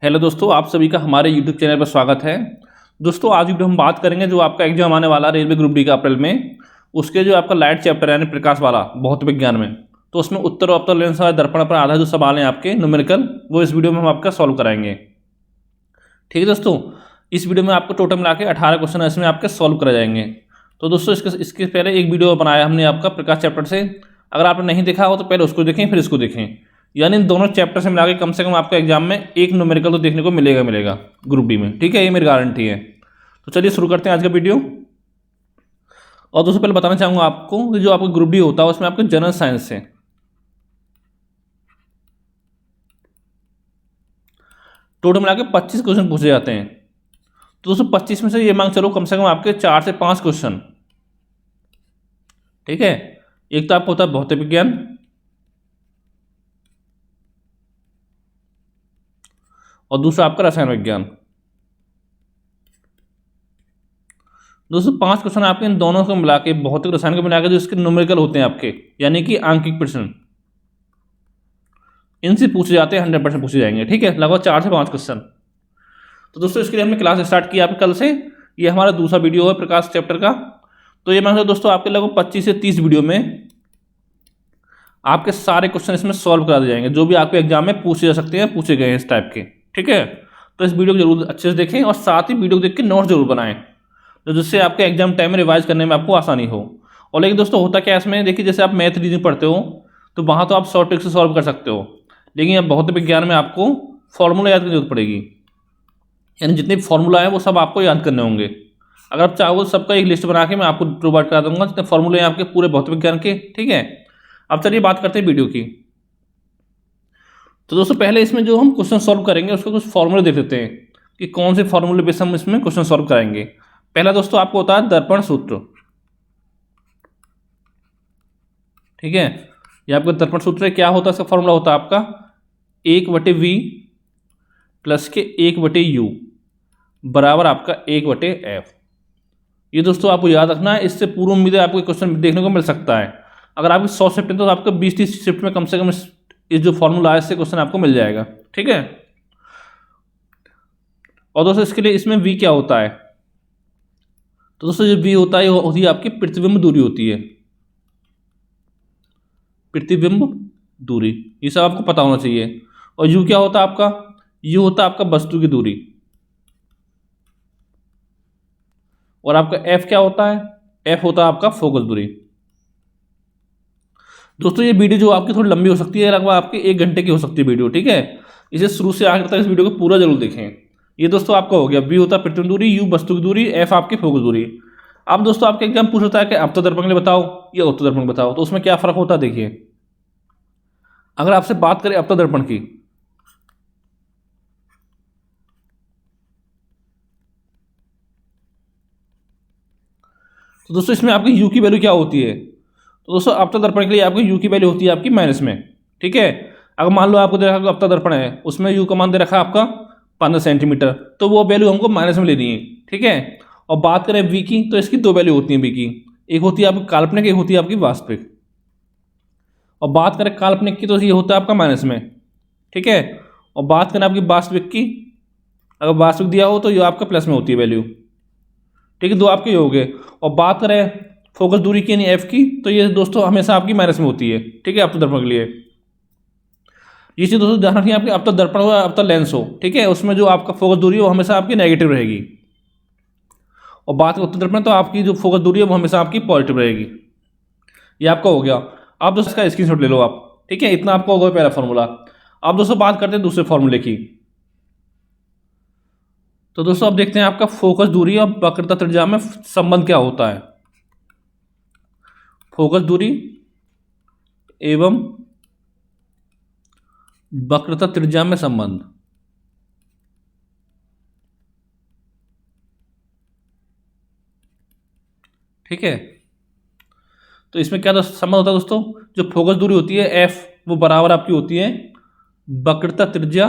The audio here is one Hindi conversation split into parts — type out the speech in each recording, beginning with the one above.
हेलो दोस्तों, आप सभी का हमारे यूट्यूब चैनल पर स्वागत है। दोस्तों आज वीडियो हम बात करेंगे जो आपका एग्जाम आने वाला रेलवे ग्रुप डी का अप्रैल में, उसके जो आपका लाइट चैप्टर है यानी प्रकाश वाला भौतिक विज्ञान में, तो उसमें उत्तर और अवतल लेंस वाले दर्पण पर आधा जो सवाल हैं आपके न्यूमेरिकल, वो इस वीडियो में हम आपका सॉल्व कराएंगे। ठीक है दोस्तों, इस वीडियो में आपको टोटल मिला के 18 क्वेश्चन इसमें आपके सॉल्व कराए जाएंगे। तो दोस्तों इसके पहले एक वीडियो बनाया हमने आपका प्रकाश चैप्टर से, अगर आपने नहीं देखा हो तो पहले उसको देखें फिर इसको देखें, यानी इन दोनों चैप्टर से मिला के कम से कम आपको एग्जाम में एक न्यूमेरिकल तो देखने को मिलेगा ग्रुप डी में। ठीक है, ये मेरी गारंटी है। तो चलिए शुरू करते हैं आज का वीडियो। और दोस्तों पहले बताना चाहूँगा आपको कि जो आपका ग्रुप डी होता है उसमें आपको जनरल साइंस से टोटल मिला के 25 क्वेश्चन पूछे जाते हैं। तो दोस्तों 25 में से ये मांग चलो कम से कम आपके 4 से 5 क्वेश्चन, ठीक है, एक तो आपको होता है भौतिक विज्ञान, और दूसरा आपका रसायन विज्ञान। दोस्तों 5 क्वेश्चन आपके इन दोनों को मिला के, भौतिक रसायन को मिला के जो इसके न्यूमेरिकल होते हैं आपके, यानी कि आंकिक प्रश्न, इनसे पूछे जाते हैं, 100% पूछे जाएंगे। ठीक है, लगभग 4 से 5 क्वेश्चन। तो दोस्तों इसके लिए हमने क्लास स्टार्ट किया आपके कल से, ये हमारा दूसरा वीडियो है प्रकाश चैप्टर का। तो ये मान लो दोस्तों आपके लगभग 25 से 30 वीडियो में आपके सारे क्वेश्चन इसमें सॉल्व करा दिए जाएंगे, जो भी आपके एग्जाम में पूछे जा सकते हैं, पूछे गए हैं इस टाइप के। ठीक है, तो इस वीडियो को जरूर अच्छे से देखें और साथ ही वीडियो को देख के नोट जरूर बनाएं, तो जिससे आपके एग्जाम टाइम में रिवाइज करने में आपको आसानी हो। और लेकिन दोस्तों होता क्या है इसमें, देखिए जैसे आप मैथ रीजनिंग पढ़ते हो तो वहाँ तो आप शॉर्ट ट्रिक से सॉल्व कर सकते हो, लेकिन अब भौतिक विज्ञान में आपको फॉर्मूला याद करने की जरूरत पड़ेगी, यानी जितने भी फॉर्मूला है वो सब आपको याद करने होंगे। अगर आप चाहो सबका एक लिस्ट बना के मैं आपको प्रोवाइड करा दूंगा जितने फॉर्मूले हैं आपके पूरे भौतिक विज्ञान के। ठीक है, अब चलिए बात करते हैं वीडियो की। तो दोस्तों पहले इसमें जो हम क्वेश्चन सॉल्व करेंगे उसके कुछ फॉर्मूले देख लेते हैं कि कौन से फॉर्मूले बेस हम इसमें क्वेश्चन सॉल्व करेंगे। पहला दोस्तों आपको होता है दर्पण सूत्र। ठीक है, ये आपका दर्पण सूत्र है। क्या होता है इसका फॉर्मूला, होता है आपका 1/v प्लस के 1/u बराबर आपका 1/f। ये दोस्तों आपको याद रखना है, इससे पूर्व उम्मीद है आपको क्वेश्चन देखने को मिल सकता है। अगर आपकी 100 शिफ्ट है तो आपको 20-30 शिफ्ट में कम से कम इस जो फॉर्मूला है इससे क्वेश्चन आपको मिल जाएगा। ठीक है, और दोस्तों इसके लिए इसमें v क्या होता है, तो दोस्तों जो v होता है वो होती है आपकी प्रतिबिंब दूरी होती है, प्रतिबिंब दूरी, ये सब आपको पता होना चाहिए। और u क्या होता है आपका, u होता है आपका वस्तु की दूरी। और आपका f क्या होता है, f होता है आपका फोकस दूरी। दोस्तों ये वीडियो जो आपकी थोड़ी लंबी हो सकती है, लगभग आपकी 1 घंटे की हो सकती है वीडियो। ठीक है, इसे शुरू से आखिर तक इस वीडियो को पूरा जरूर देखें। ये दोस्तों आपका हो गया, v होता है प्रतिबिंब दूरी, u वस्तु की दूरी, f आपकी फोकस दूरी। अब दोस्तों आपके एग्जाम पूछ रहा है कि अपतल दर्पण के लिए बताओ या उत्तल दर्पण बताओ, तो उसमें क्या फर्क होता है देखिए। अगर आपसे बात करें अपतल दर्पण की, तो दोस्तों इसमें आपकी u की वैल्यू क्या होती है, तो दोस्तों अपतल दर्पण के लिए आपकी u की वैल्यू होती है आपकी माइनस में। ठीक है, अगर मान लो आपको दे रखा अपतल दर्पण है, उसमें u का मान दे रखा है आपका 15 सेंटीमीटर, तो वो वैल्यू हमको माइनस में लेनी है। ठीक है, और बात करें v की, तो इसकी 2 वैल्यू होती है v की, एक होती है आपकी काल्पनिक, एक होती है आपकी वास्तविक। और बात करें काल्पनिक की तो ये होता है आपका माइनस में। ठीक है, और बात करें आपकी वास्तविक की, अगर वास्तविक दिया हो तो ये आपका प्लस में होती है वैल्यू। ठीक है, 2 आपके हो गए। और बात करें फोकस दूरी की यानी एफ की, तो ये दोस्तों हमेशा आपकी माइनस में होती है। ठीक है, अपतल दर्पण के लिए ये चीज़ दोस्तों ध्यान रखिए, आपकी अपतल दर्पण हो या अपतल लेंस हो, ठीक है, उसमें जो आपका फोकस दूरी है वो हमेशा आपकी नेगेटिव रहेगी। और बात करें उत्तल दर्पण तो आपकी जो फोकस दूरी है वो हमेशा आपकी पॉजिटिव रहेगी। ये आपका हो गया। आप दोस्तों इसका स्क्रीनशॉट ले लो आप। ठीक है, इतना आपका हो गया पहला फॉर्मूला। अब दोस्तों बात करते हैं दूसरे फॉर्मूले की। तो दोस्तों अब देखते हैं आपका फोकस दूरी और वक्रता त्रिज्या में संबंध क्या होता है। फोकस दूरी एवं वक्रता त्रिज्या में संबंध। ठीक है, तो इसमें क्या संबंध होता है दोस्तों, जो फोकस दूरी होती है एफ, वो बराबर आपकी होती है वक्रता त्रिज्या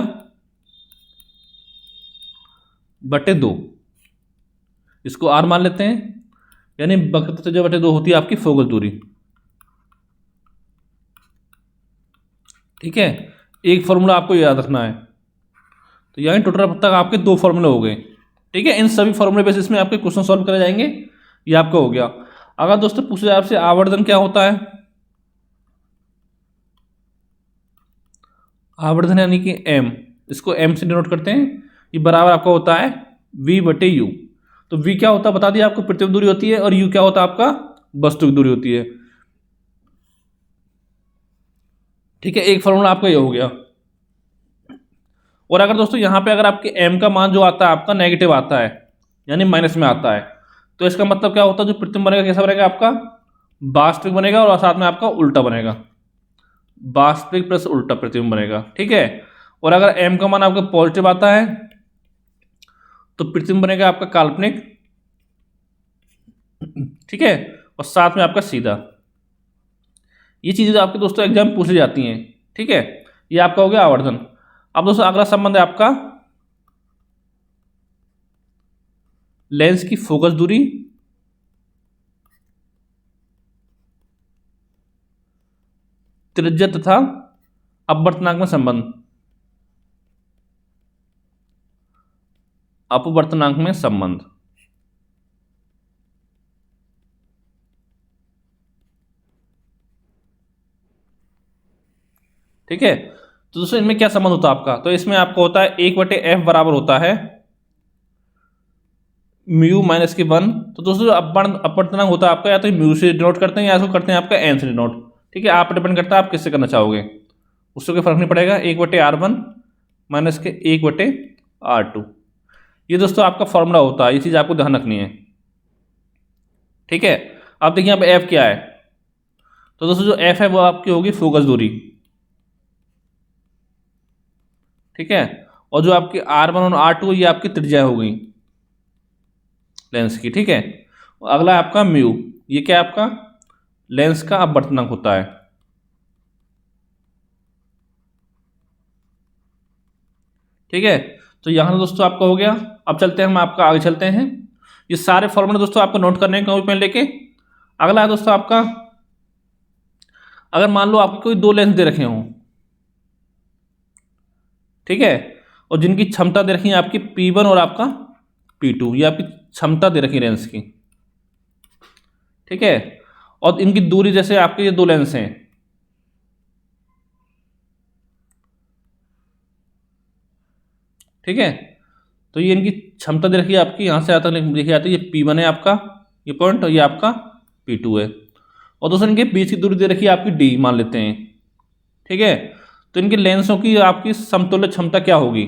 बटे 2, इसको आर मान लेते हैं, यानी वक्रता त्रिज्या बटे 2 होती है आपकी फोकस दूरी। ठीक है, एक फॉर्मूला आपको याद रखना है, तो यहाँ टोटल अब तक आपके 2 फॉर्मूले हो गए। ठीक है, इन सभी फॉर्मूले बेसिस में आपके क्वेश्चन सॉल्व करे जाएंगे। ये आपका हो गया। अगर दोस्तों पूछे जाए आपसे आवर्धन क्या होता है, आवर्धन यानी कि m, इसको m से डिनोट करते हैं। ये बराबर आपका होता है v/u। तो v क्या होता है बता दिया आपको, प्रतिबिंब दूरी होती है, और u क्या होता है आपका वस्तु की दूरी होती है। ठीक है, एक फॉर्मूला आपका ये हो गया। और अगर दोस्तों यहाँ पे अगर आपके m का मान जो आता है आपका नेगेटिव आता है, यानी माइनस में आता है, तो इसका मतलब क्या होता है, जो प्रतिबिंब बनेगा कैसा बनेगा आपका वास्तविक बनेगा, और साथ में आपका उल्टा बनेगा, वास्तविक प्लस उल्टा प्रतिबिंब बनेगा। ठीक है, और अगर m का मान आपका पॉजिटिव आता है तो प्रतिबिंब बनेगा आपका काल्पनिक। ठीक है, और साथ में आपका सीधा। ये चीजें आपके दोस्तों एग्जाम में पूछी जाती हैं। ठीक है, ये आपका हो गया आवर्धन। अब दोस्तों अगला संबंध है आपका लेंस की फोकस दूरी त्रिज्या तथा अपवर्तनांक में संबंध, अपवर्तनांक में संबंध। ठीक है, तो दोस्तों इनमें क्या संबंध होता है आपका, तो इसमें आपको होता है 1/f बराबर होता है म्यू माइनस के 1। तो दोस्तों जो अपवर्तनांक होता है आपका, या तो म्यू से डिनोट करते हैं या इसको करते हैं आपका एन से डिनोट। ठीक है, आप डिपेंड करता है आप किससे करना चाहोगे, उससे कोई फर्क नहीं पड़ेगा। 1/r1 माइनस के 1/r2, ये दोस्तों आपका फॉर्मूला होता है। ये चीज़ आपको ध्यान रखनी है। ठीक है, अब देखिए यहाँ पे एफ क्या है, तो दोस्तों जो एफ है वो आपकी होगी फोकस दूरी। ठीक है, और जो आपकी r1 और r2 ये आपकी त्रिज्या हो गई लेंस की। ठीक है, अगला है आपका म्यू, ये क्या है आपका लेंस का अपवर्तनांक होता है। ठीक है, तो यहां दोस्तों आपका हो गया। अब चलते हैं हम आपका आगे चलते हैं। ये सारे फॉर्मूले दोस्तों आपको नोट करने हैं कॉपी पेन लेके। अगला है दोस्तों आपका, अगर मान लो आपके कोई 2 लेंस दे रखे हों, ठीक है, और जिनकी क्षमता दे रखी है आपकी P1 और आपका P2, ये आपकी क्षमता दे रखी है लेंस की। ठीक है, और इनकी दूरी जैसे आपके ये 2 लेंस हैं, ठीक है, तो ये इनकी क्षमता दे रखी है आपकी, यहां से आता देखी जाती है, ये P1 है आपका ये पॉइंट, और ये आपका P2 है, और दोस्तों इनके बीच की दूरी दे रखी है आपकी D मान लेते हैं। ठीक है, तो इनके लेंसों की आपकी समतुल्य क्षमता क्या होगी,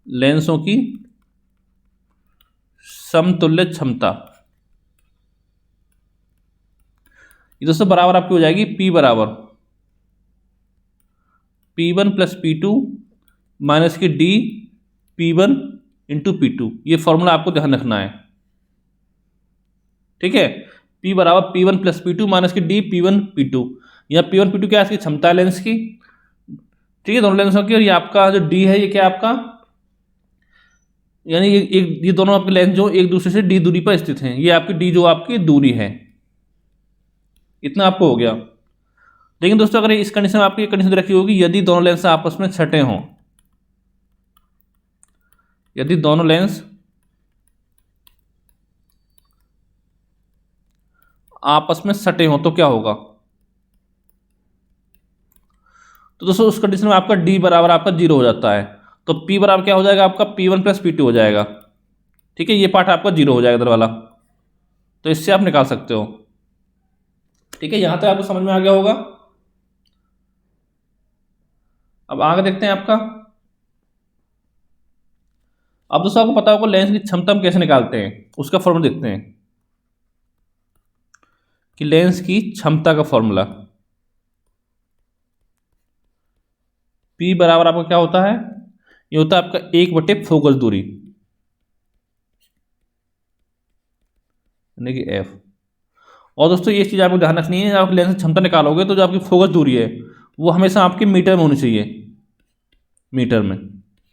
लेंसों की समतुल्य क्षमता ये दोस्तों बराबर आपकी हो जाएगी P बराबर P1 प्लस P2 माइनस की D P1 इंटू P2। ये फॉर्मूला आपको ध्यान रखना है। ठीक है, P बराबर P1 प्लस P2 माइनस की D P1 P2। यहाँ P1 P2 क्या है, इसकी क्षमता है लेंस की। ठीक है, दोनों लेंसों की, और ये आपका जो D है ये क्या आपका, यानी ये दोनों आपके लेंस जो एक दूसरे से D दूरी पर स्थित हैं, ये आपकी D जो आपकी दूरी है। इतना आपको हो गया। लेकिन दोस्तों अगर इस कंडीशन में आपकी कंडीशन रखी होगी, यदि दोनों लेंस आपस में सटे हों, यदि दोनों लेंस आपस में सटे हों तो क्या होगा, तो दोस्तों उस कंडीशन में आपका D बराबर आपका 0 हो जाता है। तो P बराबर क्या हो जाएगा आपका P1 प्लस P2 हो जाएगा। ठीक है, ये पार्ट आपका 0 हो जाएगा इधर वाला, तो इससे आप निकाल सकते हो। ठीक है, यहां तक आपको समझ में आ गया होगा। अब आगे देखते हैं आपका, अब दोस्तों आपको पता होगा लेंस की क्षमता हम कैसे निकालते हैं, उसका फॉर्मूला देखते हैं कि लेंस की क्षमता का फॉर्मूला P बराबर आपका क्या होता है, ये होता है आपका 1/, फोकस दूरी यानी कि F। और दोस्तों ये चीज़ आपको ध्यान रखनी है, आप लेंस की क्षमता निकालोगे तो जो आपकी फोकस दूरी है वो हमेशा आपके मीटर में होनी चाहिए, मीटर में।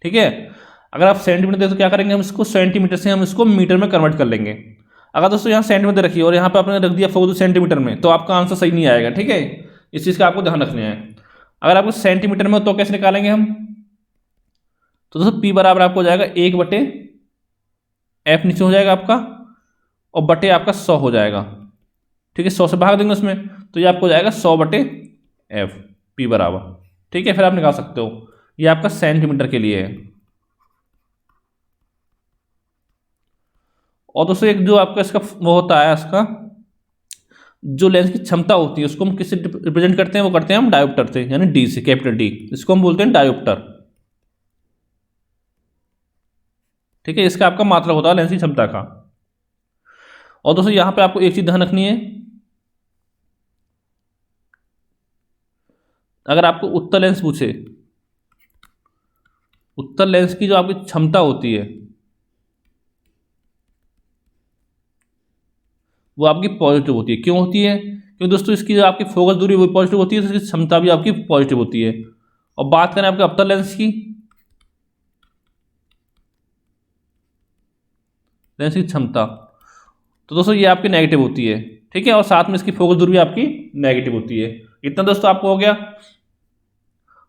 ठीक है, अगर आप सेंटीमीटर दे तो क्या करेंगे, हम इसको सेंटीमीटर से हम इसको मीटर में कन्वर्ट कर लेंगे। अगर दोस्तों यहाँ सेंटीमीटर रखिए और यहाँ पे आपने रख दिया फोकस सेंटीमीटर में, तो आपका आंसर सही नहीं आएगा। ठीक है, इस चीज़ का आपको ध्यान रखना है। अगर आपको सेंटीमीटर में हो तो कैसे निकालेंगे हम? तो दोस्तों P बराबर आपको हो जाएगा 1/F नीचे हो जाएगा आपका, और बटे आपका 100 हो जाएगा। ठीक है, 100 से भाग देंगे उसमें, तो ये आपको हो जाएगा 100/F P बराबर। ठीक है, फिर आप निकाल सकते हो। ये आपका सेंटीमीटर के लिए है। और दोस्तों एक जो आपका इसका वो होता है, इसका जो लेंस की क्षमता होती है उसको हम किससे रिप्रेजेंट करते हैं? वो करते हैं हम डायोप्टर से, यानी डी से, कैपिटल डी। इसको हम बोलते हैं डायोप्टर। ठीक है, इसका आपका मात्रक होता है लेंस की क्षमता का। और दोस्तों यहां पे आपको एक चीज ध्यान रखनी है, अगर आपको उत्तल लेंस पूछे, उत्तल लेंस की जो आपकी क्षमता होती है वो आपकी पॉजिटिव होती है। क्यों होती है? क्योंकि दोस्तों इसकी जो आपकी फोकस दूरी वो पॉजिटिव होती है, तो इसकी क्षमता भी आपकी पॉजिटिव होती है। और बात करें आपके अवतल लेंस की, लेंस की क्षमता, तो दोस्तों ये आपकी नेगेटिव होती है। ठीक है, और साथ में इसकी फोकस दूरी भी आपकी नेगेटिव होती है। इतना दोस्तों आपको हो गया।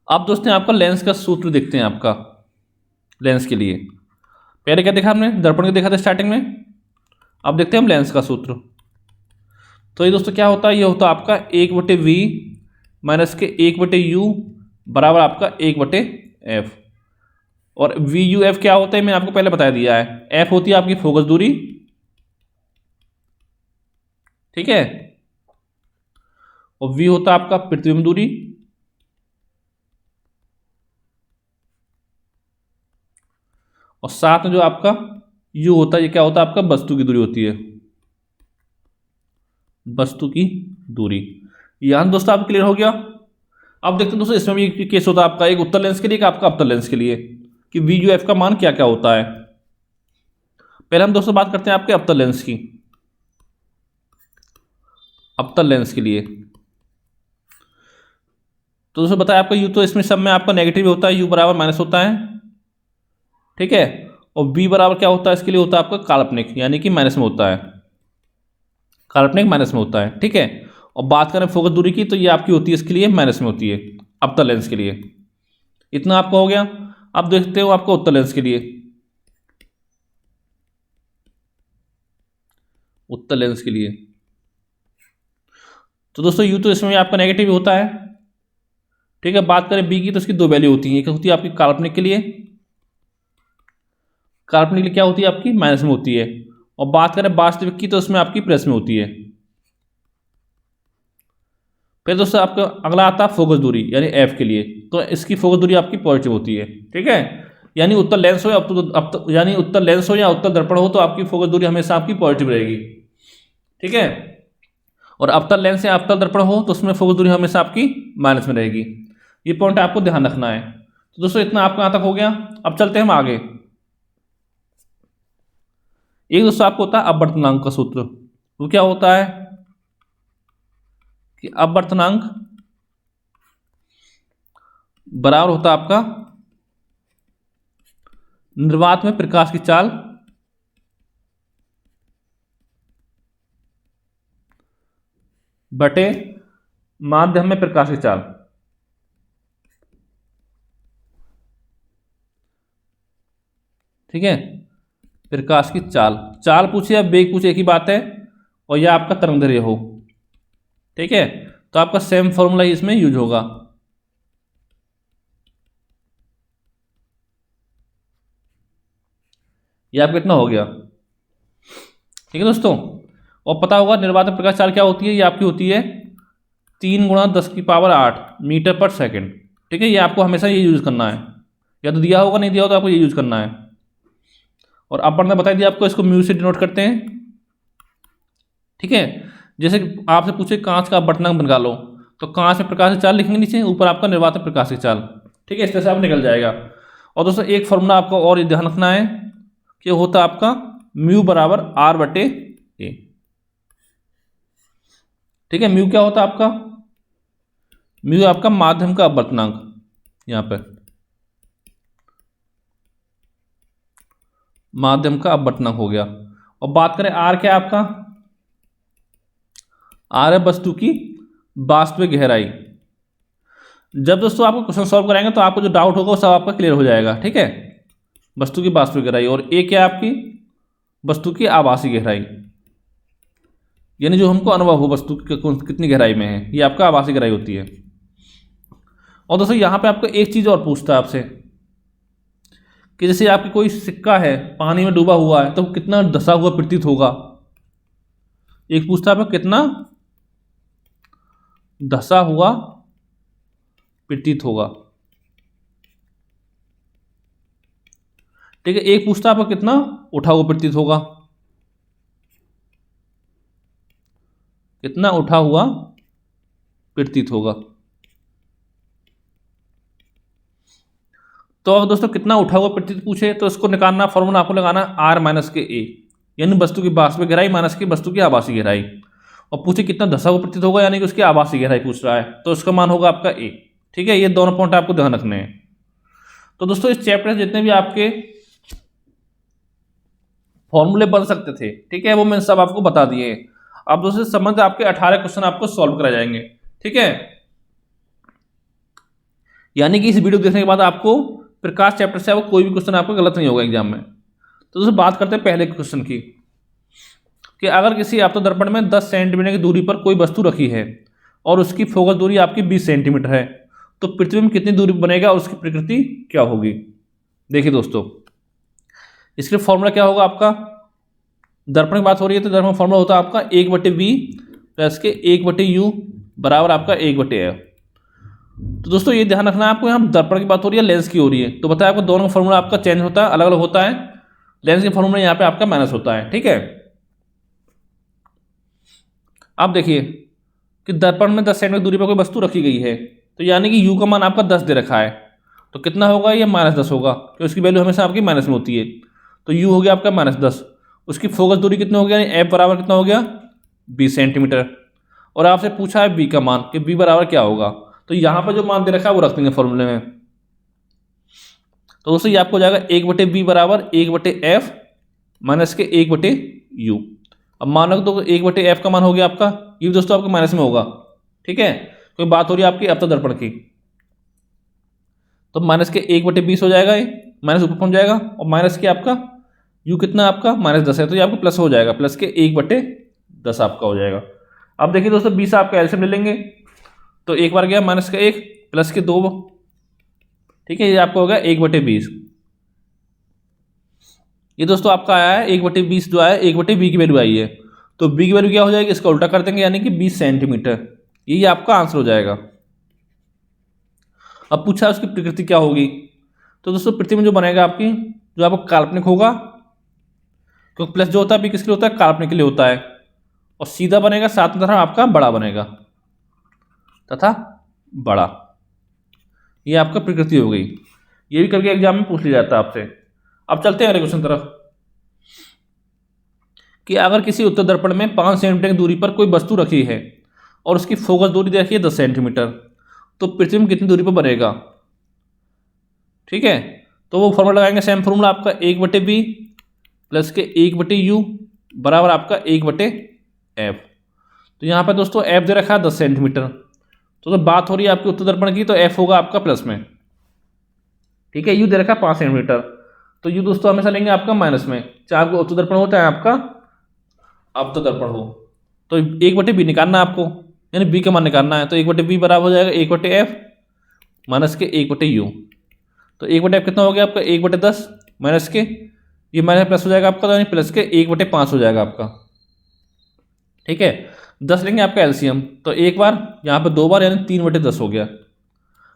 अब दोस्तों आपका लेंस का सूत्र देखते हैं आपका लेंस के लिए। पहले क्या देखा हमने? दर्पण को देखा था स्टार्टिंग में। अब देखते हैं हम लेंस का सूत्र। तो ये दोस्तों क्या होता है? ये होता है आपका 1/V माइनस के 1/U बराबर आपका 1/F। और VUF क्या होता है मैंने आपको पहले बता दिया है। F होती है आपकी फोकस दूरी, ठीक है, और V होता है आपका प्रतिबिंब दूरी, और साथ में जो आपका U होता है, ये क्या होता है आपका वस्तु की दूरी होती है, वस्तु की दूरी। यहां दोस्तों आपको क्लियर हो गया। अब देखते हैं दोस्तों इसमें भी केस होता है आपका, एक उत्तल लेंस के लिए, एक आपका अवतल लेंस के लिए, कि VUF का मान क्या क्या होता है। पहले हम दोस्तों बात करते हैं आपके अवतल लेंस की। अवतल लेंस के लिए तो दोस्तों बताया आपका U तो इसमें सब में आपका नेगेटिव होता है, U बराबर माइनस होता है। ठीक है, और V बराबर क्या होता है इसके लिए? होता है आपका काल्पनिक, यानी कि माइनस में होता है, काल्पनिक माइनस में होता है। ठीक है, और बात करें फोकस दूरी की, तो ये आपकी होती है इसके लिए माइनस में होती है, अवतल लेंस के लिए। इतना आपका हो गया। अब देखते हो आपको उत्तल लेंस के लिए। उत्तल लेंस के लिए तो दोस्तों U तो इसमें आपका नेगेटिव होता है। ठीक है, बात करें B की, तो इसकी दो वैल्यू होती है। एक होती है आपकी काल्पनिक के लिए, काल्पनिक के लिए क्या होती है आपकी? माइनस में होती है। और बात करें वास्तविक की, तो उसमें आपकी प्लस में होती है। फिर दोस्तों आपका अगला आता है फोकस दूरी, यानी F के लिए, तो इसकी फोकस दूरी आपकी पॉजिटिव होती है। ठीक है, यानी उत्तल लेंस हो या यानी उत्तल लेंस हो या उत्तल दर्पण हो, तो आपकी फोकस दूरी हमेशा आपकी पॉजिटिव रहेगी। ठीक है, और अवतल लेंस या अवतल दर्पण हो तो उसमें फोकस दूरी हमेशा आपकी माइनस में रहेगी। ये पॉइंट आपको ध्यान रखना है। तो दोस्तों इतना आपका यहाँ तक हो गया। अब चलते हैं हम आगे। एक दोस्तों आपको होता है अपवर्तनांक का सूत्र। वो क्या होता है कि अपवर्तनांक बराबर होता है आपका निर्वात में प्रकाश की चाल बटे माध्यम में प्रकाश की चाल। ठीक है, प्रकाश की चाल, चाल पूछे या वेग पूछे एक ही बात है, और यह आपका तरंगदैर्घ्य हो। ठीक है, तो आपका सेम फॉर्मूला ही इसमें यूज होगा। ये आपका इतना हो गया। ठीक है दोस्तों, और पता होगा निर्वात प्रकाश चाल क्या होती है? ये आपकी होती है 3 × 10⁸ मीटर पर सेकेंड। ठीक है, ये आपको हमेशा ये यूज करना है, या तो दिया होगा, नहीं दिया होगा तो आपको ये यूज करना है। और अपन ने बता दिया आपको, इसको म्यू से डिनोट करते हैं। ठीक है, जैसे आपसे पूछे कांच का अपवर्तनांक निकालो, तो कांच में प्रकाश की चाल लिखेंगे नीचे, ऊपर आपका निर्वात में प्रकाश की चाल। ठीक है, इस तरह से आप निकल जाएगा। और दोस्तों एक फॉर्मूला आपको और ध्यान रखना है कि होता है आपका म्यू बराबर R/A। ठीक है, म्यू क्या होता है आपका? म्यू आपका माध्यम का अपवर्तनांक, यहां पर माध्यम का अपवर्तनांक हो गया। और बात करें R क्या है आपका? R है वस्तु की वास्तविक गहराई। जब दोस्तों आपको क्वेश्चन सॉल्व कराएंगे तो आपको जो डाउट होगा वो सब आपका क्लियर हो जाएगा। ठीक है, वस्तु की वास्तविक गहराई, और ए क्या है आपकी वस्तु की आभासी गहराई, यानी जो हमको अनुभव हो वस्तु की कितनी गहराई में है, ये आपका आभासी गहराई होती है। और दोस्तों यहाँ पे आपको एक चीज़ और पूछता है आपसे कि जैसे आपकी कोई सिक्का है पानी में डूबा हुआ है तो कितना धंसा हुआ प्रतीत होगा। एक पूछता है आपको कितना धंसा हुआ प्रतीत होगा। ठीक है, एक पूछता है आपको कितना उठा हुआ प्रतीत होगा, कितना उठा हुआ प्रतीत होगा। तो अगर दोस्तों कितना उठा हुआ प्रतीत पूछे तो इसको निकालना फॉर्मूला आपको लगाना आर माइनस के ए, यानी वस्तु की वास्तविक गहराई माइनस की वस्तु की आभासी गहराई, और पूछे कितना धंसा हुआ प्रतीत होगा यानी कि उसकी आभासी गहराई पूछ रहा है, तो इसका मान होगा आपका ए। ठीक है, ये दोनों पॉइंट आपको ध्यान रखने हैं। तो दोस्तों इस चैप्टर से जितने भी आपके फॉर्मूले बन सकते थे, ठीक है, वो मैंने सब आपको बता दिए हैं। अब दोस्तों संबंध आपके 18 क्वेश्चन आपको सॉल्व कराए जाएंगे। ठीक है, यानी कि इस वीडियो देखने के बाद आपको प्रकाश चैप्टर से आपको कोई भी क्वेश्चन आपको गलत नहीं होगा एग्जाम में। तो दोस्तों बात करते हैं पहले क्वेश्चन की कि अगर किसी आपतन दर्पण में 10 सेंटीमीटर की दूरी पर कोई वस्तु रखी है और उसकी फोकस दूरी आपकी 20 सेंटीमीटर है, तो पृथ्वी में कितनी दूरी बनेगा और उसकी प्रकृति क्या होगी। देखिए दोस्तों, इसके फॉर्मूला क्या होगा आपका, दर्पण की बात हो रही है तो दर्पण फॉर्मूला होता है आपका 1/v प्लस के 1/u बराबर आपका 1/f। तो दोस्तों ये ध्यान रखना है आपको, यहाँ दर्पण की बात हो रही है, लेंस की हो रही है, तो बताया आपको दोनों का फॉर्मूला आपका चेंज होता है, अलग अलग होता है। लेंस के फॉर्मूला यहाँ पे आपका माइनस होता है। ठीक है, अब देखिए कि दर्पण में 10 सेंटीमीटर दूरी पर कोई वस्तु रखी गई है, तो यानी कि u का मान आपका 10 दे रखा है, तो कितना होगा, ये -10 होगा क्योंकि उसकी वैल्यू हमेशा आपकी माइनस में होती है। तो u हो गया आपका -10, उसकी फोकस दूरी कितनी हो गया, यानी f बराबर कितना हो गया 20 सेंटीमीटर, और आपसे पूछा है b का मान कि b बराबर क्या होगा, तो यहाँ पर जो मान दे रखा है वो रख देंगे फॉर्मूले में। तो दोस्तों ये आपको हो जाएगा 1/b बराबर 1/f माइनस के 1/u। अब मान लो तो 1/f का मान हो गया आपका, ये भी दोस्तों आपके माइनस में होगा। ठीक है, कोई बात हो रही है आपकी अपतन दर्पण की, तो माइनस के 1/20 हो जाएगा, ये माइनस ऊपर पहुंच जाएगा, और माइनस के आपका u कितना आपका -10 है, तो ये आपको प्लस हो जाएगा, प्लस के 1/10 आपका हो जाएगा। अब देखिए दोस्तों 20 आपका एलसीएम ले लेंगे, तो एक बार गया माइनस का 1 प्लस के 2, ठीक है, ये आपको होगा 1/20। ये दोस्तों आपका आया है 1/20 जो आया 1/b की वैल्यू आई है, तो b की वैल्यू क्या हो जाएगी, इसका उल्टा कर देंगे यानी कि 20 सेंटीमीटर, यही आपका आंसर हो जाएगा। अब पूछा उसकी प्रकृति क्या होगी, तो दोस्तों पृथ्वी में जो बनेगा आपकी, जो आपको काल्पनिक होगा, क्योंकि प्लस जो होता है b किसके लिए होता है, काल्पनिक के लिए होता है, और सीधा बनेगा साथ में आपका बड़ा बनेगा तथा बड़ा, ये आपका प्रकृति हो गई। ये भी करके एग्जाम में पूछ लिया जाता है आपसे। अब चलते हैं अगले क्वेश्चन तरफ कि अगर किसी उत्तर दर्पण में 5 सेंटीमीटर की दूरी पर कोई वस्तु रखी है और उसकी फोकस दूरी देखिए 10 सेंटीमीटर, तो पृथ्वी में कितनी दूरी पर बनेगा। ठीक है, तो वो फॉर्मूला लगाएंगे, सेम फॉर्मूला आपका 1/b प्लस के 1/u बराबर आपका 1/f। तो यहाँ पर दोस्तों f दे रखा है 10 सेंटीमीटर, तो बात हो रही है आपकी उत्तर दर्पण की, तो f होगा आपका प्लस में। ठीक है, u दे रखा है 5 सेंटीमीटर, तो u दोस्तों हमेशा लेंगे आपका माइनस में, चाहे आपको उत्तर दर्पण होता है आपका अपतन दर्पण हो, तो 1/b निकालना है आपको, यानी b का मान निकालना है, तो 1/b बराबर हो जाएगा 1/f माइनस के 1/u। तो 1/f कितना हो गया आपका 1/10 माइनस के, ये माइनस प्लस हो जाएगा आपका, तो यानी प्लस के 1/5 हो जाएगा आपका। ठीक है, 10 लेंगे आपका एलसीएम, तो एक बार यहाँ पे 2 बार, यानी 3/10 हो गया।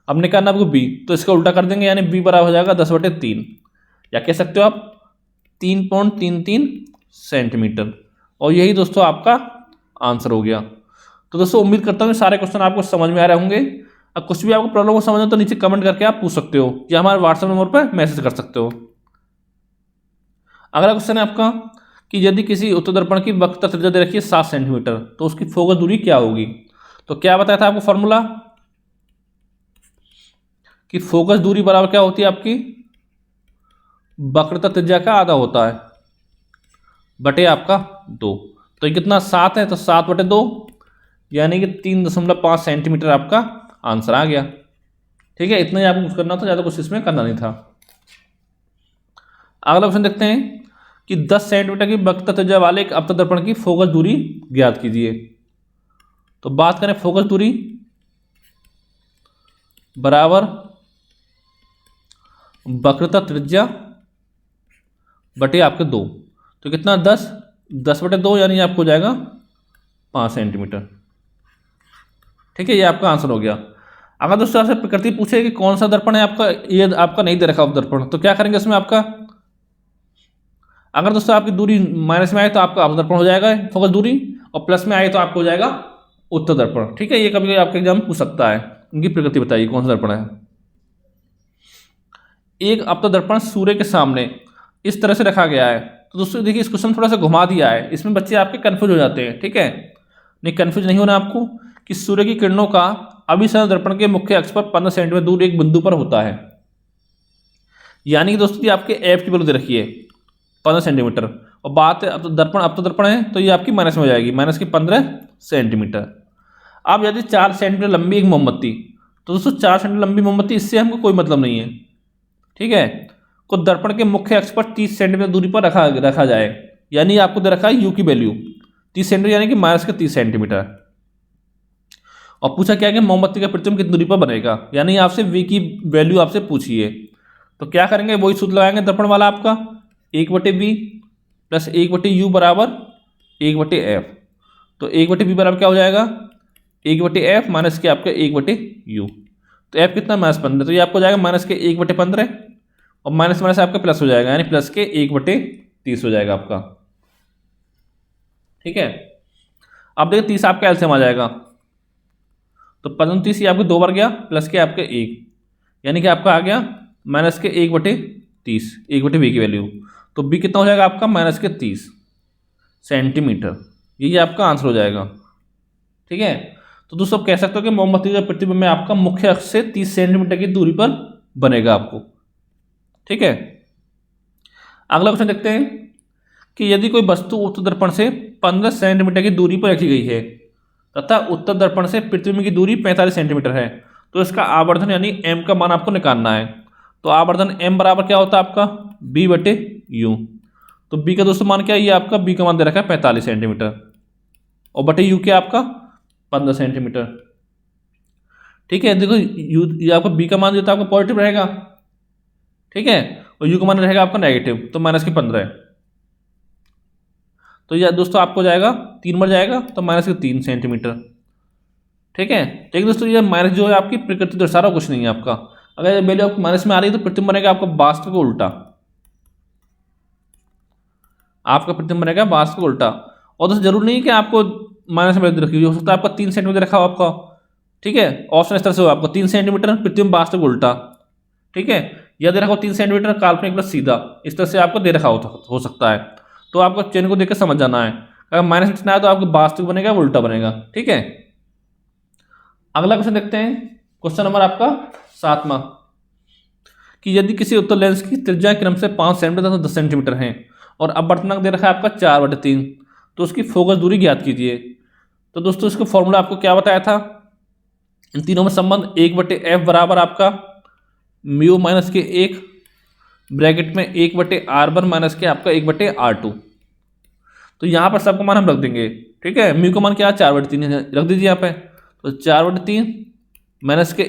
अब निकालना आपको b, तो इसका उल्टा कर देंगे, यानी b बराबर हो जाएगा 10/3, या कह सकते हो आप 3.33 सेंटीमीटर, और यही दोस्तों आपका आंसर हो गया। तो दोस्तों उम्मीद करता हूँ सारे क्वेश्चन आपको समझ में आ रहे होंगे। अब कुछ भी आपको प्रॉब्लम हो समझ में तो नीचे कमेंट करके आप पूछ सकते हो, या हमारे व्हाट्सएप नंबर पर मैसेज कर सकते हो। अगला क्वेश्चन है आपका कि यदि किसी उत्तर दर्पण की वक्रता त्रिज्या दे रखी है 7 सेंटीमीटर, तो उसकी फोकस दूरी क्या होगी। तो क्या बताया था आपको फॉर्मूला कि फोकस दूरी बराबर क्या होती है आपकी, वक्रता त्रिज्या का आधा होता है बटे आपका 2, तो ये कितना 7 है, तो 7/2 यानी कि 3.5 सेंटीमीटर आपका आंसर आ गया। ठीक है, इतना ही आपको कुछ करना था, ज़्यादा कुछ इसमें करना नहीं था। अगला क्वेश्चन देखते हैं कि 10 सेंटीमीटर की वक्रता त्रिज्या वाले एक अपतल दर्पण की फोकस दूरी ज्ञात कीजिए। तो बात करें फोकस दूरी बराबर वक्रता त्रिज्या बटे आपके 2, तो कितना 10 बटे 2 यानी आपको हो जाएगा 5 सेंटीमीटर। ठीक है, ये आपका आंसर हो गया। अगर दोस्तों आपसे प्रकृति पूछे कि कौन सा दर्पण है आपका, ये आपका नहीं दे रखा दर्पण, तो क्या करेंगे इसमें आपका, अगर दोस्तों आपकी दूरी माइनस में आए तो आपका अवदर्पण हो जाएगा फोकस दूरी, और प्लस में आए तो आपको हो जाएगा उत्तर दर्पण। ठीक है, ये कभी कभी आपके एग्जाम में पूछ सकता है। इनकी प्रकृति बताइए कौन सा दर्पण है। एक अपतल दर्पण सूर्य के सामने इस तरह से रखा गया है। तो दोस्तों देखिए, इस क्वेश्चन थोड़ा सा घुमा दिया है, इसमें बच्चे आपके कन्फ्यूज हो जाते हैं। ठीक है, नहीं कन्फ्यूज नहीं होना आपको, कि सूर्य की किरणों का अभिसरण दर्पण के मुख्य अक्ष पर 15 सेंटीमीटर दूर एक बिंदु पर होता है। यानी कि दोस्तों ये आपके एफ की वैल्यू दे रखी है 15 सेंटीमीटर, और बात है अब दर्पण अपतल दर्पण है तो ये आपकी माइनस में हो जाएगी, माइनस की 15 सेंटीमीटर। अब यदि 4 सेंटीमीटर लंबी एक मोमबत्ती, तो दोस्तों 4 सेंटीमीटर लंबी मोमबत्ती, इससे हमको कोई मतलब नहीं है। ठीक है, को दर्पण के मुख्य अक्ष पर 30 सेंटीमीटर दूरी पर रखा जाए, यानी आपको दे रखा है यू की वैल्यू 30 सेंटीमीटर, यानी कि माइनस के 30 सेंटीमीटर। और पूछा क्या कि मोमबत्ती का प्रतिबिंब कितनी दूरी पर बनेगा, यानी आपसे वी की वैल्यू आपसे पूछी है। तो क्या करेंगे, वही सूत्र लगाएंगे दर्पण वाला आपका 1/v प्लस 1/u बराबर 1/f। तो 1/v बराबर क्या हो जाएगा, 1/f माइनस के आपका 1/u। तो f कितना -15, तो ये आपको हो जाएगा माइनस के 1/15, और माइनस माइनस आपका प्लस हो जाएगा, यानी प्लस के 1/30 हो जाएगा आपका। ठीक है, अब देखिए 30 आपका एलसीएम आ जाएगा, तो 15 ये आपके 2 बार गया, प्लस के आपके 1, यानी कि आपका आ गया माइनस के 1/30, 1/v की वैल्यू। तो b कितना हो जाएगा आपका माइनस के 30 सेंटीमीटर, ये आपका आंसर हो जाएगा। ठीक है, तो दोस्तों कह सकते हो कि मोमबत्ती का प्रतिबिंब में आपका मुख्य अक्ष से 30 सेंटीमीटर की दूरी पर बनेगा आपको। ठीक है, अगला क्वेश्चन देखते हैं कि यदि कोई वस्तु उत्तर दर्पण से 15 सेंटीमीटर की दूरी पर रखी गई है तथा उत्तर दर्पण से प्रतिबिंब की दूरी 45 सेंटीमीटर है, तो इसका आवर्धन यानी m का मान आपको निकालना है। तो आवर्धन m बराबर क्या होता है आपका b/u। तो b का दोस्तों मान क्या है, ये आपका b का मान दे रखा है 45 सेंटीमीटर, और बटे u क्या आपका 15 सेंटीमीटर। ठीक है, देखो ये आपका b का मान जो था आपका पॉजिटिव रहेगा। ठीक है, और u का मान रहेगा आपका नेगेटिव, तो माइनस के 15 है। तो यह दोस्तों आपको जाएगा 3 बार जाएगा, तो माइनस के 3 सेंटीमीटर। ठीक है, ठीक दोस्तों, ये माइनस जो है आपकी प्रकृति दर्शा रहा, कुछ नहीं है आपका। अगर वैल्यू आपको माइनस में आ रही है तो प्रतिबिंब बनेगा आपका वास्तविक उल्टा, आपका प्रतिबिंब बनेगा वास्तविक उल्टा। और दोस्तों जरूर नहीं कि आपको माइनस में रखी हुई, हो सकता है आपका 3 सेंटीमीटर रखा हो आपका। ठीक है, ऑप्शन इस तरह से हो आपको 3 सेंटीमीटर प्रतिबिंब वास्तविक उल्टा। ठीक है, या दे रखा हो 3 सेंटीमीटर काल्पनिक प्लस सीधा, इस तरह से आपको दे रखा हो सकता है। तो आपको चेन को देखकर समझ जाना है, अगर माइनस में आया तो आपको वास्तविक बनेगा उल्टा बनेगा। ठीक है, अगला क्वेश्चन देखते हैं, क्वेश्चन नंबर आपका 7वां, कि यदि किसी उत्तल लेंस की त्रिज्या क्रम से 5 सेंटीमीटर तथा 10 सेंटीमीटर है और अपवर्तनांक दे रखा है आपका 4/3, तो उसकी फोकस दूरी ज्ञात कीजिए। तो दोस्तों इसका फॉर्मूला आपको क्या बताया था, इन तीनों में संबंध 1/f बराबर आपका म्यू माइनस के 1 ब्रैकेट में 1/r1 माइनस के आपका 1/r2। तो यहाँ पर सबका मान हम रख देंगे। ठीक है, म्यू का मान क्या है 4/3 रख दीजिए यहाँ पे, तो 4/3 माइनस के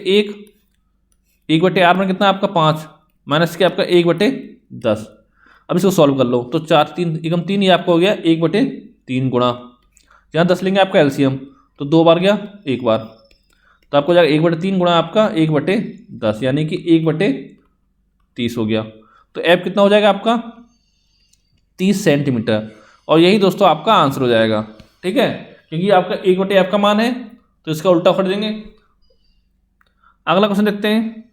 1/r1 कितना आपका 5 माइनस के आपका 1/10। अब इसको सॉल्व कर लो, तो 4 3 एकम 3, ये आपका हो गया 1/3 गुणा, यहाँ 10 लेंगे आपका एलसीएम, तो 2 बार गया 1 बार, तो आपको जाएगा 1/3 गुणा आपका 1/10, यानी कि 1/30 हो गया। तो एफ कितना हो जाएगा आपका 30 सेंटीमीटर, और यही दोस्तों आपका आंसर हो जाएगा। ठीक है, क्योंकि आपका 1/f का मान है तो इसका उल्टा कर देंगे। अगला क्वेश्चन देखते हैं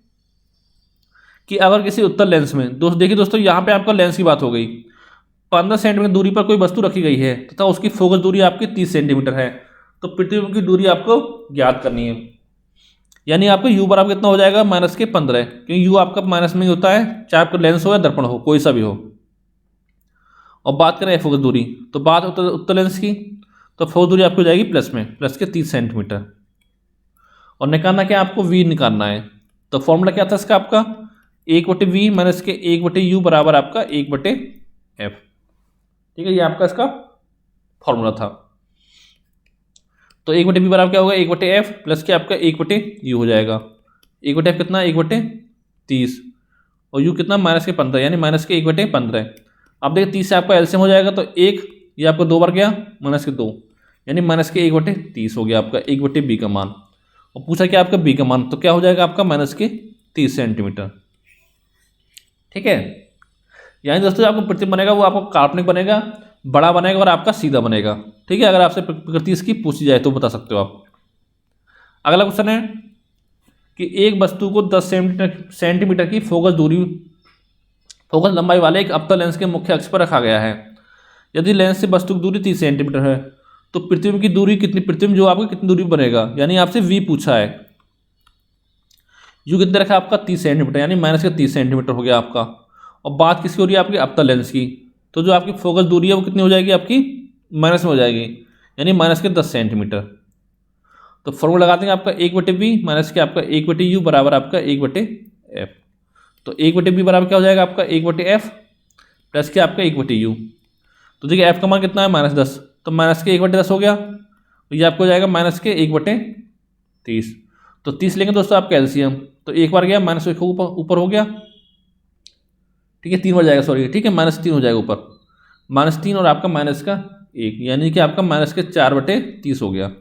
कि अगर किसी उत्तल लेंस में देखिए दोस्तों यहाँ पे आपका लेंस की बात हो गई, 15 सेंटीमीटर दूरी पर कोई वस्तु रखी गई है तथा उसकी फोकस दूरी आपकी 30 सेंटीमीटर है, तो प्रतिबिंब की दूरी आपको ज्ञात करनी है। यानी आपको u बराबर कितना हो जाएगा माइनस के 15, क्योंकि u आपका माइनस में ही होता है, चाहे आपका लेंस हो या दर्पण हो, कोई सा भी हो। और बात करें फोकस दूरी, तो बात उत्तल लेंस की, तो फोकस दूरी आपको हो जाएगी प्लस में, प्लस के 30 सेंटीमीटर। और निकालना क्या आपको v निकालना है, तो फॉर्मूला क्या था इसका आपका 1/v माइनस के 1/u बराबर आपका 1/f। ठीक है, ये आपका इसका फॉर्मूला था। तो 1/v बराबर क्या होगा 1/f प्लस के आपका 1/u हो जाएगा। 1/f कितना 1/30 और u कितना माइनस के 15 यानी माइनस के 1/15। अब देखिए 30 से आपका एलसीएम हो जाएगा तो 1 ये आपका 2 बार गया माइनस के 2 यानी माइनस के 1/30 हो गया आपका 1/b का मान। और पूछा क्या आपका b का मान, तो क्या हो जाएगा आपका माइनस के 30 सेंटीमीटर। ठीक है, यानी दोस्तों आपको प्रतिबिंब बनेगा वो आपको काल्पनिक बनेगा, बड़ा बनेगा और आपका सीधा बनेगा। ठीक है, अगर आपसे प्रकृति इसकी पूछी जाए तो बता सकते हो आप। अगला क्वेश्चन है कि एक वस्तु को 10 सेंटीमीटर की फोकस लंबाई वाले एक अवतल लेंस के मुख्य अक्ष पर रखा गया है। यदि लेंस से वस्तु की दूरी 30 सेंटीमीटर है तो प्रतिबिंब की दूरी कितनी, प्रतिबिंब जो आपको कितनी दूरी बनेगा, यानी आपसे v पूछा है। u कितने रखा आपका 30 सेंटीमीटर यानी माइनस के 30 सेंटीमीटर हो गया आपका। और बात किसकी हो रही है आपकी अवतल लेंस की, तो जो आपकी फोकस दूरी है वो कितनी हो जाएगी आपकी माइनस में हो जाएगी यानी माइनस के 10 सेंटीमीटर। तो फॉर्मूला लगा देंगे आपका 1/b माइनस के आपका 1/u बराबर आपका 1/f। तो 1/b बराबर क्या हो जाएगा आपका 1/f प्लस के आपका 1/u। तो देखिए f का मान कितना है -10 तो माइनस के 1/10 हो गया, तो ये आपको हो जाएगा माइनस के 1/30। तो 30 लेंगे दोस्तों आपका एलसीएम, तो एक बार गया माइनस ऊपर हो गया। ठीक है, 3 बार जाएगा सॉरी। ठीक है, -3 हो जाएगा ऊपर, -3 और आपका माइनस का 1 यानी कि आपका माइनस के 4/30 हो गया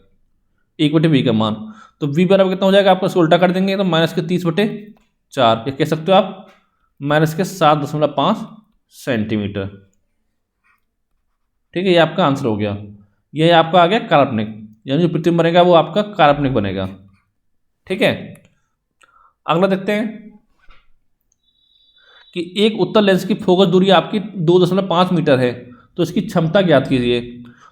1/b का मान। तो v बराबर कितना हो जाएगा आपका, इसको उल्टा कर देंगे तो माइनस के 30/4 या कह सकते हो आप माइनस के 7.5 सेंटीमीटर। ठीक है, ये आपका आंसर हो गया। ये आपका आ गया काल्पनिक, यानी जो प्रतिबिंब बनेगा वो आपका काल्पनिक बनेगा। ठीक है, अगला देखते हैं कि एक उत्तल लेंस की फोकस दूरी आपकी 2.5 मीटर है तो इसकी क्षमता ज्ञात कीजिए।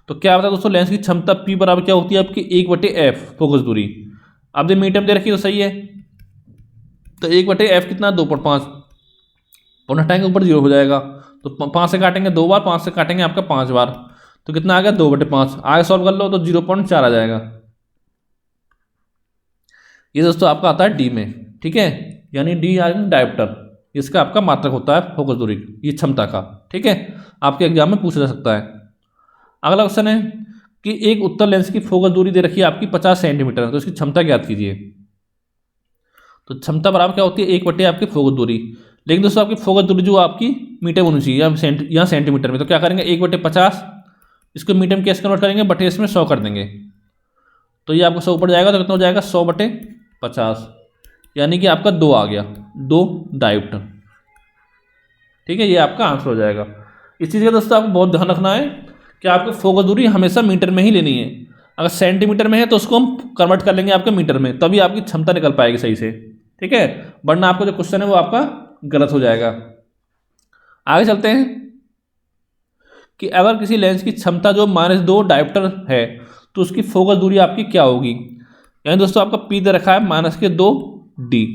तो क्या होता है दोस्तों, लेंस की क्षमता P बराबर क्या होती है आपकी 1/f फोकस दूरी। अब जब मीटर में दे रखी तो सही है, तो 1/f कितना 2.5 पुनः हटाएंगे ऊपर 0 हो जाएगा, तो 5 से काटेंगे 2 बार, 5 से काटेंगे आपका 5 बार, तो कितना आ गया 2/5। आगे सॉल्व कर लो तो 0.4 आ जाएगा। ये दोस्तों आपका आता है डी में। ठीक है, यानी डी डायोप्टर, इसका आपका मात्रक होता है फोकस दूरी, ये क्षमता का। ठीक है, आपके एग्जाम में पूछा जा सकता है। अगला क्वेश्चन है कि एक उत्तल लेंस की फोकस दूरी दे रखी है आपकी 50 सेंटीमीटर, तो इसकी क्षमता ज्ञात कीजिए। तो क्षमता बराबर क्या होती है 1/, आपकी फोकस दूरी। लेकिन दोस्तों आपकी फोकस दूरी जो आपकी मीटर में होनी चाहिए या सेंटीमीटर में, तो क्या करेंगे 1/50 इसको मीटर में कैसे कन्वर्ट करेंगे, बटे इसमें 100 कर देंगे, तो ये आपको 100 ऊपर जाएगा तो कितना हो जाएगा 100/50 यानी कि आपका 2 आ गया, 2 डायोप्टर। ठीक है, ये आपका आंसर हो जाएगा। इस चीज़ का दोस्तों आपको बहुत ध्यान रखना है कि आपको फोकस दूरी हमेशा मीटर में ही लेनी है। अगर सेंटीमीटर में है तो उसको हम कन्वर्ट कर लेंगे आपके मीटर में, तभी आपकी क्षमता निकल पाएगी सही से। ठीक है, वरना आपका जो क्वेश्चन है वो आपका गलत हो जाएगा। आगे चलते हैं कि अगर किसी लेंस की क्षमता जो -2 डायोप्टर है तो उसकी फोकस दूरी आपकी क्या होगी। यानी दोस्तों आपका P दे रखा है -2D।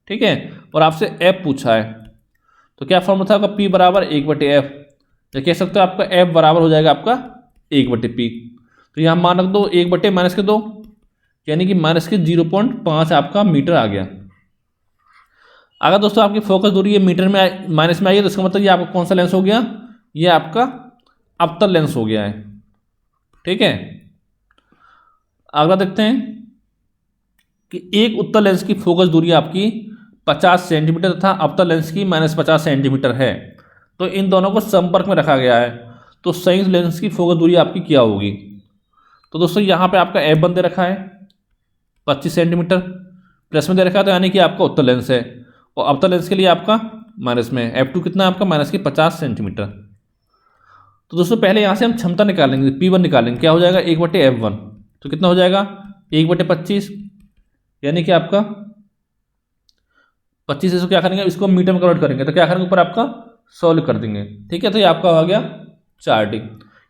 ठीक है, और आपसे F पूछा है, तो क्या फॉर्मूला था आपका P बराबर 1/f, या कह सकते हो आपका F बराबर हो जाएगा आपका 1/P। तो यहाँ मान रख दो 1/-2 यानी कि -0.5 आपका मीटर आ गया। अगर दोस्तों आपकी फोकस दूरी ये मीटर में माइनस में आई है तो इसका मतलब ये आपका कौन सा लेंस हो गया, ये आपका अवतल लेंस हो गया है। ठीक है, अगला देखते हैं कि एक उत्तल लेंस की फोकस दूरी आपकी 50 सेंटीमीटर तथा अवतल लेंस की -50 सेंटीमीटर है, तो इन दोनों को संपर्क में रखा गया है, तो संयुक्त लेंस की फोकस दूरी आपकी क्या होगी। तो दोस्तों यहाँ पे आपका F1 दे रखा है 25 सेंटीमीटर, प्लस में दे रखा है तो यानी कि आपका उत्तल लेंस है, और अवतल लेंस के लिए आपका माइनस में F2 कितना है आपका -50 सेंटीमीटर। तो दोस्तों पहले यहाँ से हम क्षमता निकालेंगे, P1 निकालेंगे, क्या हो जाएगा 1/F1, तो कितना हो जाएगा 1/25 यानी कि आपका 25 से क्या करेंगे इसको मीटर में कन्वर्ट करेंगे, तो क्या करेंगे ऊपर आपका 100 कर देंगे। ठीक है, तो ये आपका आ गया 4D,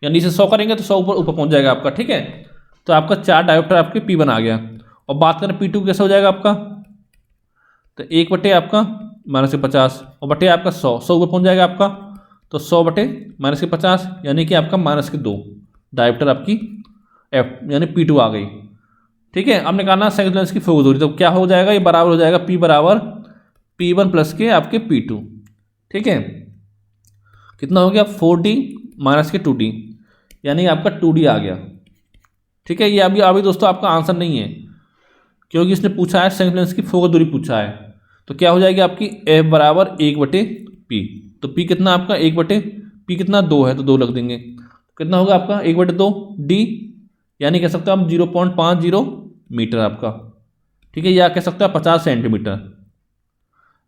या नीचे 100 करेंगे तो 100 ऊपर पहुंच जाएगा आपका। ठीक है, तो आपका 4 डायोप्टर आपके P1 आ गया। और बात करें P2 कैसे हो जाएगा आपका, तो 1/, आपका -50 और बटे आपका 100 ऊपर पहुंच जाएगा आपका, तो 100 - 50 यानी कि आपका -2 डायोप्टर आपकी F यानी P2 आ गई। ठीक है, अब निकालना संयुक्त लेंस की फोकस दूरी, तो क्या हो जाएगा, ये बराबर हो जाएगा P बराबर P1 प्लस के आपके P2। ठीक है, कितना हो गया 4D माइनस के 2D, यानी आपका 2D आ गया। ठीक है, ये अभी दोस्तों आपका आंसर नहीं है, क्योंकि इसने पूछा है संयुक्त लेंस की फोकस दूरी पूछा है। तो क्या हो जाएगी आपकी F बराबर 1/P। तो P कितना आपका 1/P कितना 2 है, तो 2 लग देंगे। कितना होगा आपका 1/2 D, यानी कह सकते हो आप 0.50 मीटर आपका। ठीक है, या कह सकते हो 50 सेंटीमीटर।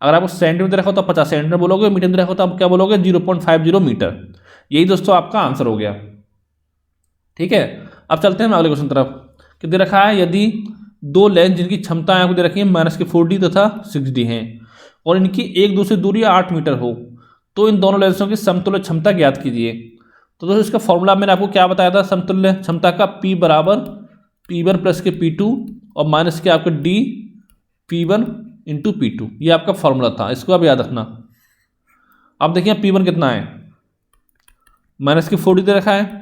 अगर आपको सेंटीमीटर रखा हो तो 50 सेंटीमीटर बोलोगे, मीटर में रखा हो तो आप क्या बोलोगे 0.50 मीटर। यही दोस्तों आपका आंसर हो गया। ठीक है, अब चलते हैं हम अगले क्वेश्चन तरफ। कि दे रखा है यदि दो लेंस जिनकी क्षमता आपको दे रखी है -4D तथा 6D हैं और इनकी एक दूसरी दूरी 8 मीटर हो, तो इन दोनों लेंसों की समतुल्य क्षमता ज्ञात कीजिए। तो दोस्तों इसका फॉर्मूला मैंने आपको क्या बताया था समतुल्य क्षमता का, P बराबर P1 प्लस के P2 और माइनस के आपके D P1 इंटू P2, ये आपका फॉर्मूला था, इसको आप याद रखना। अब देखिए P1 कितना है, -4D दे रखा है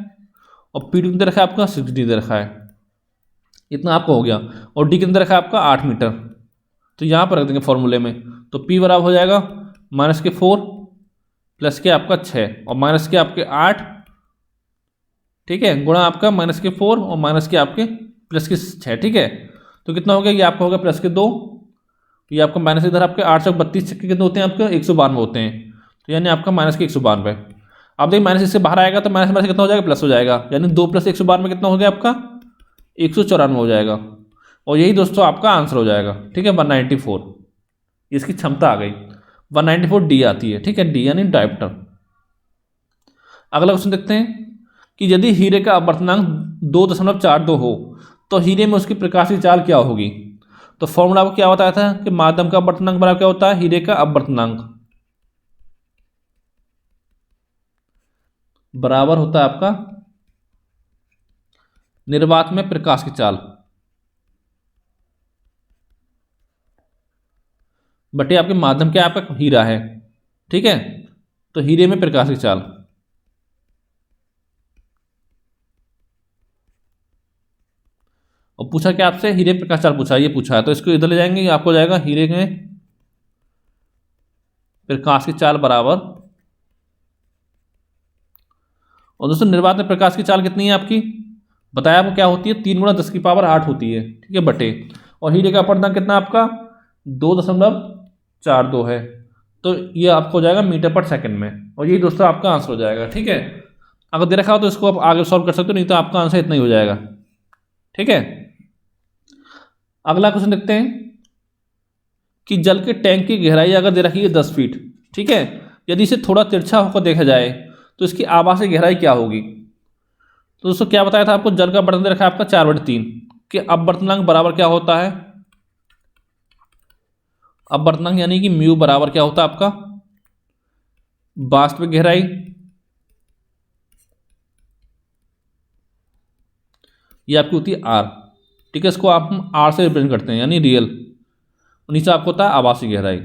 और P2 दे रखा है आपका 6D दे रखा है, इतना आपका हो गया। और D कितना दे रखा है आपका 8 मीटर, तो यहाँ पर रख देंगे फॉर्मूले में। तो P बराबर हो जाएगा -4 प्लस के आपका 6 और माइनस के आपके 8, ठीक है, गुणा आपका -4 और माइनस के आपके प्लस के 6। ठीक है, तो कितना हो गया, ये आपका होगा +2, ये आपका माइनस इधर आपके 8 चौक 32 छक्के कितने होते हैं आपके 192 होते हैं, तो यानी आपका -192। अब देखिए माइनस इससे बाहर आएगा तो माइनस माइनस कितना हो जाएगा, प्लस हो जाएगा, यानी 2 + 192 कितना हो गया आपका 194 हो जाएगा। और यही दोस्तों आपका आंसर हो जाएगा। ठीक है, 194 इसकी क्षमता आ गई, 194 D आती है। ठीक है, D यानी डायोप्टर। अगला क्वेश्चन देखते हैं कि यदि हीरे का अपवर्तनांक 2.42 हो तो हीरे में उसकी प्रकाश की चाल क्या होगी। तो फॉर्मूला आपको क्या बताया था कि माध्यम का अपवर्तनांक बराबर क्या होता है हीरे का अपवर्तनांक, बराबर होता है आपका निर्वात में प्रकाश की चाल बटे आपके माध्यम क्या आपका हीरा है। ठीक है, तो हीरे में प्रकाश की चाल, और पूछा क्या आपसे हीरे प्रकाश चाल पूछा, ये पूछा है, तो इसको इधर ले जाएंगे, आपको हो जाएगा हीरे में प्रकाश की चाल बराबर। और दोस्तों निर्वात में प्रकाश की चाल कितनी है आपकी, बताया आपको क्या होती है 3 × 10⁻8 होती है। ठीक है, बटे, और हीरे का अपवर्तनांक कितना आपका 2.42 है, तो ये आपको हो जाएगा मीटर पर सेकंड में, और यही दोस्तों आपका आंसर हो जाएगा। ठीक है, अगर दे रखा हो तो इसको आप आगे सॉल्व कर सकते हो, नहीं तो आपका आंसर इतना ही हो जाएगा। ठीक है, अगला क्वेश्चन देखते हैं कि जल के टैंक की गहराई अगर दे रखी है 10 फीट, ठीक है, यदि इसे थोड़ा तिरछा होकर देखा जाए तो इसकी आभासी गहराई क्या होगी। तो दोस्तों क्या बताया था आपको, जल का बर्तन दे रखा है आपका 4/3 कि अपवर्तनांक बराबर क्या होता है, अपवर्तनांक यानी कि म्यू बराबर क्या होता है आपका वास्तविक गहराई, ये आपकी होती है R। ठीक है, इसको आप हम R से रिप्रेजेंट करते हैं यानी रियल, नीचे आपको होता है आभासी गहराई,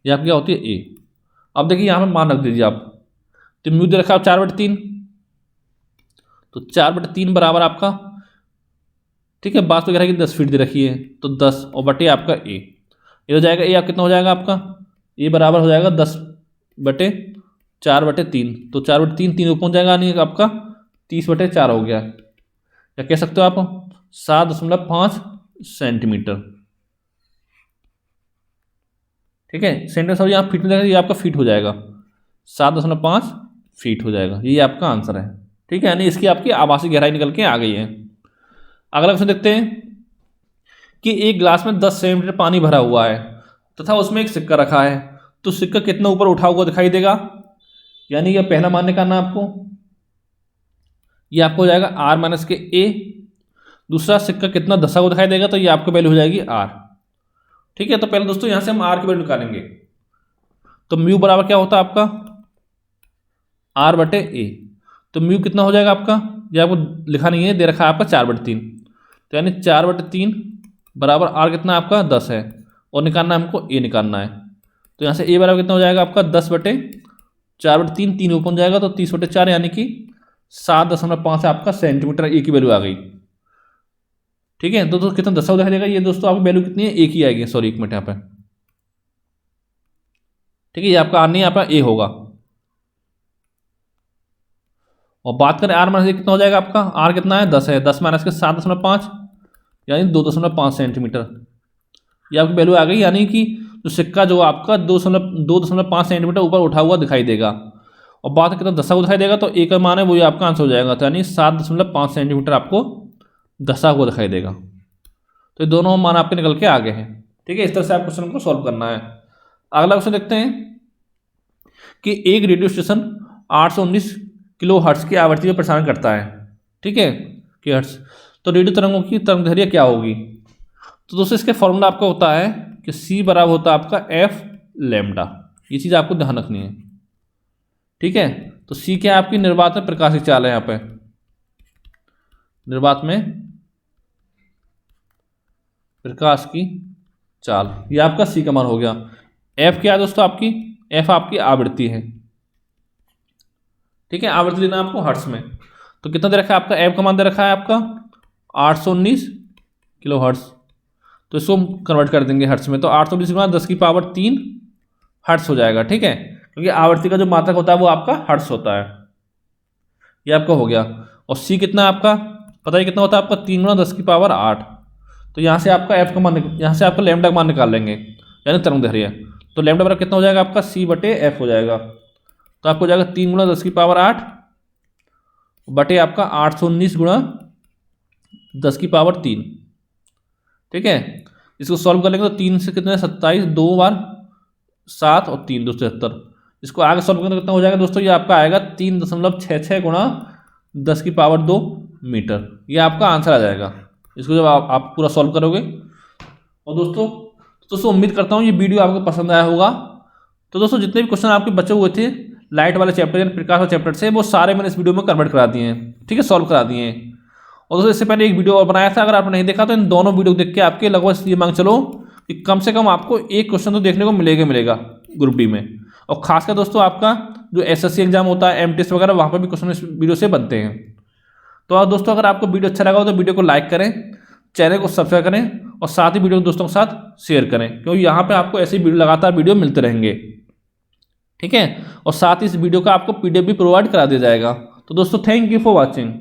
ये आपकी क्या होती है A। अब देखिए यहाँ पर मान रख दीजिए आप, तो म्यू दे रखा है 4/3, तो 4/3 बराबर आपका, ठीक है, वास्तविक गहराई की 10 फीट दे रखी है, तो 10 और बटे आपका A, ये हो जाएगा A, आप कितना हो जाएगा आपका A बराबर हो जाएगा 10/4/3, तो 4/3 3 पहुँच जाएगा, यानी आपका 30/4 हो गया, या कह सकते हो आप 7.5 सेंटीमीटर। ठीक है, सेंटीमीटर सब यहाँ फीट में जाएगा, ये आपका फीट हो जाएगा, 7.5 फीट हो जाएगा, ये आपका आंसर है। ठीक है, यानी इसकी आपकी आभासी गहराई निकल के आ गई है। अगला क्वेश्चन देखते हैं कि एक गिलास में 10 सेंटीमीटर पानी भरा हुआ है तथा उसमें एक सिक्का रखा है, तो सिक्का कितना ऊपर उठा हुआ दिखाई देगा, यानी यह पहला मान निकालना आपको, ये आपको हो जाएगा R - के A। दूसरा सिक्का कितना धसा हुआ दिखाई देगा, तो ये आपको वैल्यू हो जाएगी R। ठीक है, तो पहले दोस्तों यहां से हम R की वैल्यू निकालेंगे, तो म्यू बराबर क्या होता है आपका R/A, तो म्यू कितना हो जाएगा आपका, ये आपको लिखा नहीं है, दे रखा है आपका 4/3, तो यानी 4/3 बराबर R कितना आपका 10 है, और निकालना है हमको A निकालना है, तो यहाँ से A बराबर कितना हो जाएगा आपका 10/4/3, 3 ऊपर जाएगा तो 30/4, यानी कि 7.5 आपका सेंटीमीटर ए की वैल्यू आ गई। ठीक है, तो दोस्तों कितना दशा दिखाई देगा, ये दोस्तों आपकी वैल्यू कितनी है, ए की आएगी, सॉरी एक मिनट यहाँ पे। ठीक है, ये आपका आर नहीं, आपका ए होगा। और बात करें आर माइनस कितना हो जाएगा आपका, आर कितना है 10 है, 10 माइनस के 7.5 यानी 2.5 सेंटीमीटर, ये आपकी वैल्यू आ गई। यानी कि जो सिक्का जो आपका 2.5 सेंटीमीटर ऊपर उठा हुआ दिखाई देगा। और बात कितना दशा को दिखाई देगा, तो एक मान है वो आपका आंसर हो जाएगा, तो यानी 7.5 सेंटीमीटर आपको दशा हुआ दिखाई देगा। तो ये दोनों मान आपके निकल के आ गए हैं। ठीक है, इस तरह से आप क्वेश्चन को सॉल्व करना है। अगला क्वेश्चन देखते हैं कि एक रेडियो स्टेशन 819 किलो हर्ट्ज की आवृत्ति में प्रसारण करता है। ठीक है, कि हर्ट्ज, तो रेडियो तरंगों की तरंगदैर्घ्य क्या होगी। तो दोस्तों इसके फॉर्मूला आपका होता है कि सी बराबर होता है आपका एफ लैम्डा, ये चीज़ आपको ध्यान रखनी है। ठीक है, तो सी क्या है आपकी निर्वात में प्रकाश की चाल है, यहाँ पे निर्वात में प्रकाश की चाल, ये आपका सी का मान हो गया। एफ क्या है दोस्तों आपकी, एफ आपकी आवृत्ति है। ठीक है, आवृत्ति लेना आपको हर्ट्ज में, तो कितना दे रखा है आपका, एफ का मान दे रखा है आपका 819 किलो हर्ट्ज, तो इसको कन्वर्ट कर देंगे हर्ट्ज में, तो 819 गुणा 10⁻³ हर्ट्ज हो जाएगा। ठीक है, क्योंकि आवृत्ति का जो मात्रक होता है वो आपका हर्ट्ज होता है, ये आपका हो गया। और सी कितना आपका पता है कितना होता है आपका 3 गुणा 10⁸, तो यहाँ से आपका एफ का मान, यहाँ से आपका लैम्डा का मान निकाल लेंगे, यानी तरंगदैर्घ्य, तो लैम्डा बराबर कितना हो जाएगा आपका सी बटे एफ हो जाएगा, तो आपको हो जाएगा 3 गुणा 10⁸ बटे आपका 819 गुणा 10⁻³। ठीक है, इसको सॉल्व कर लेंगे तो 3 से कितने 27, 2 बार 7 और 3 270, इसको आगे सॉल्व करने कितना हो जाएगा दोस्तों, ये आपका आएगा 3.66 गुणा 10⁻² मीटर, ये आपका आंसर आ जाएगा इसको जब आप पूरा सॉल्व करोगे। और दोस्तों उम्मीद करता हूँ ये वीडियो आपको पसंद आया होगा। तो दोस्तों जितने भी क्वेश्चन आपके बचे हुए थे लाइट वाले चैप्टर यानी प्रकाश वाले चैप्टर से, वो सारे मैंने इस वीडियो में कन्वर्ट करा दिए हैं। ठीक है, सॉल्व करा दिए हैं। और दोस्तों इससे पहले एक वीडियो और बनाया था, अगर आपने नहीं देखा तो इन दोनों वीडियो देख के आपके लगभग इसलिए मांग चलो कि कम से कम आपको एक क्वेश्चन तो देखने को मिलेगा ग्रुप डी में। और खासकर दोस्तों आपका जो एसएससी एग्जाम होता है, एमटीएस वगैरह, वहाँ पर भी क्वेश्चन इस वीडियो से बनते हैं। तो दोस्तों अगर आपको वीडियो अच्छा लगा हो तो वीडियो को लाइक करें, चैनल को सब्सक्राइब करें और साथ ही वीडियो को दोस्तों के साथ शेयर करें, क्योंकि यहाँ पे आपको ऐसे वीडियो लगातार वीडियो मिलते रहेंगे। ठीक है, और साथ ही इस वीडियो का आपको पीडीएफ भी प्रोवाइड करा दिया जाएगा। तो दोस्तों थैंक यू फॉर वॉचिंग।